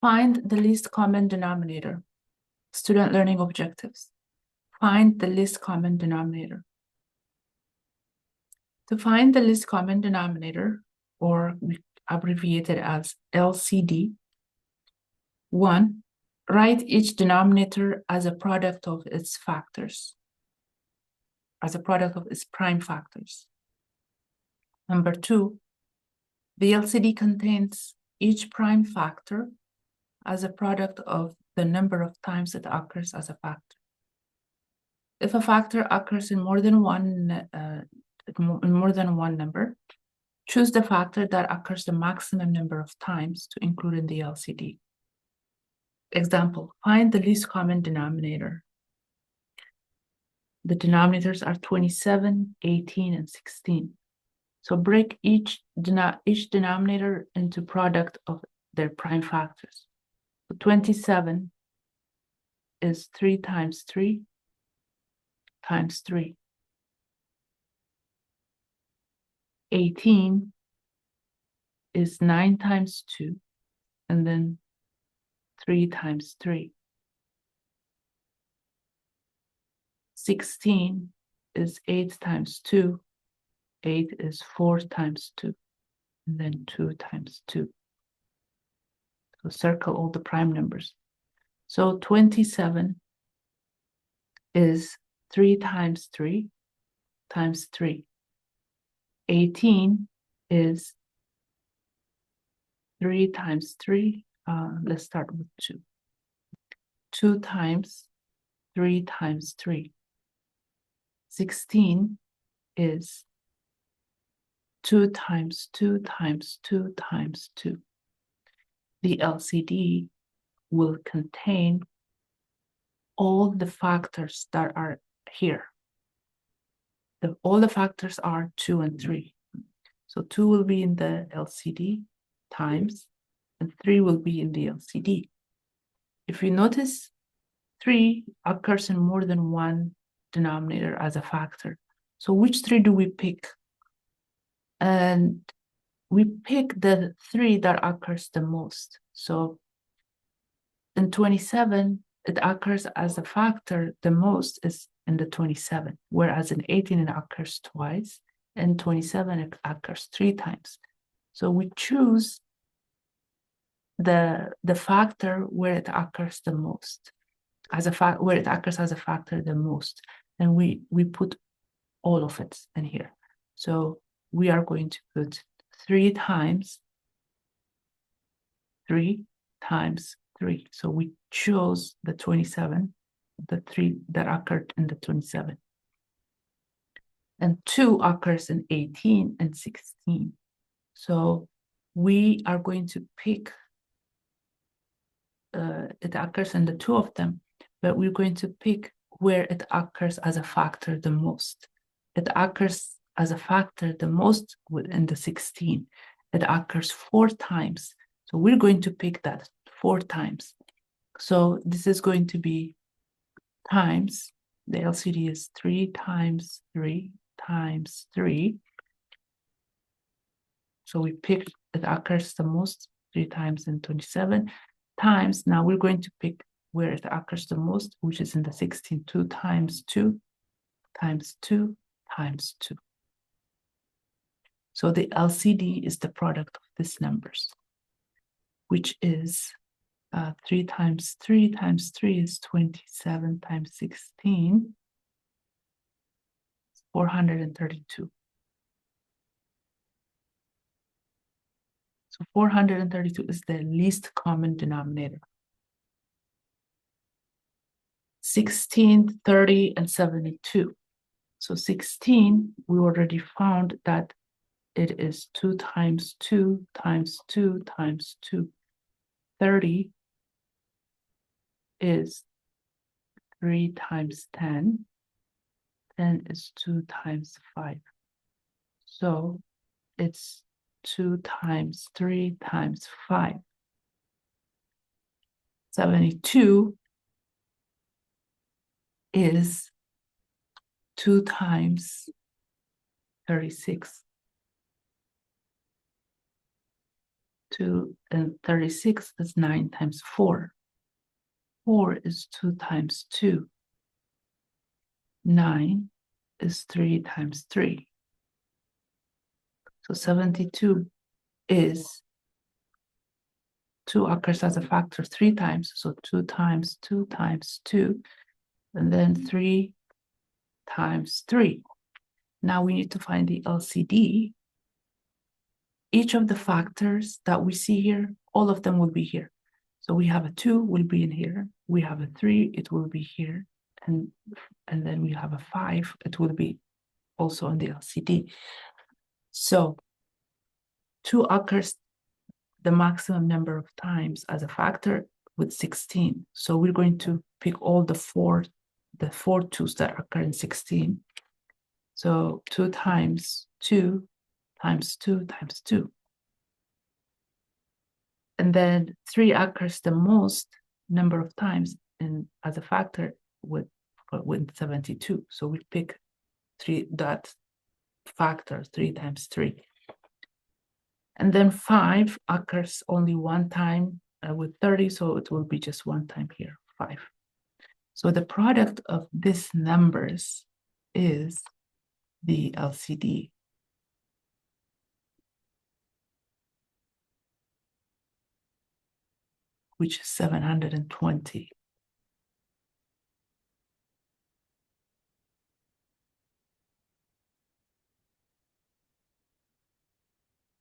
Find the least common denominator. Student learning objectives. Find the least common denominator. To find the least common denominator, or we abbreviate it as LCD, 1, write each denominator as a product of its factors, as a product of its prime factors. Number 2, the LCD contains each prime factor as a product of the number of times it occurs as a factor. If a factor occurs in more than one number, choose the factor that occurs the maximum number of times to include in the LCD. Example, find the least common denominator. The denominators are 27, 18, and 16. So break each denominator into product of their prime factors. So 27 is 3 times 3 times 3. 18 is 9 times 2, and then 3 times 3. 16 is 8 times 2. 8 is 4 times 2, and then 2 times 2. So circle all the prime numbers. So 27 is 3 times 3 times 3. 18 is 3 times 3. Let's start with 2. 2 times 3 times 3. 16 is 2 times 2 times 2 times 2. The LCD will contain all the factors that are here. All the factors are 2 and 3. So 2 will be in the LCD times, and 3 will be in the LCD. If you notice, 3 occurs in more than one denominator as a factor. So which 3 do we pick? And we pick the 3 that occurs the most. So in 27, it occurs as a factor the most is in the 27, whereas in 18 it occurs twice, and 27 it occurs 3 times. So we choose the factor where it occurs the most, where it occurs as a factor the most, and we put all of it in here. So we are going to put 3 times 3 times 3. So we chose the 27, the 3 that occurred in the 27. And 2 occurs in 18 and 16. So we are going to pick, it occurs in the 2 of them, but we're going to pick where it occurs as a factor the most. It occurs as a factor the most in the 16. It occurs 4 times. So we're going to pick that 4 times. So this is going to be times, the LCD is 3 times 3 times 3. So we picked, it occurs the most 3 times in 27 times. Now we're going to pick where it occurs the most, which is in the 16, 2 times 2 times 2 times 2. So the LCD is the product of these numbers, which is 3 times 3 times 3 is 27 times 16, 432. So 432 is the least common denominator. 16, 30, and 72. So 16, we already found that it is 2 times 2 times 2 times 2. 30 is 3 times 10. 10 is 2 times 5. So it's 2 times 3 times 5. 72 is 2 times 36. 2, and 36 is 9 times 4. 4 is 2 times 2. 9 is 3 times 3. So 72 is 2 occurs as a factor 3 times. So 2 times 2 times 2, and then 3 times 3. Now we need to find the LCD. Each of the factors that we see here, all of them will be here. So we have a 2 will be in here. We have a 3, it will be here. And then we have a 5, it will be also on the LCD. So 2 occurs the maximum number of times as a factor with 16. So we're going to pick all the four 2's that occur in 16. So 2 times 2 times 2 times 2. And then 3 occurs the most number of times as a factor with 72. So we pick that factor 3 times 3. And then 5 occurs only one time with 30, so it will be just one time here, 5. So the product of these numbers is the LCD, which is 720.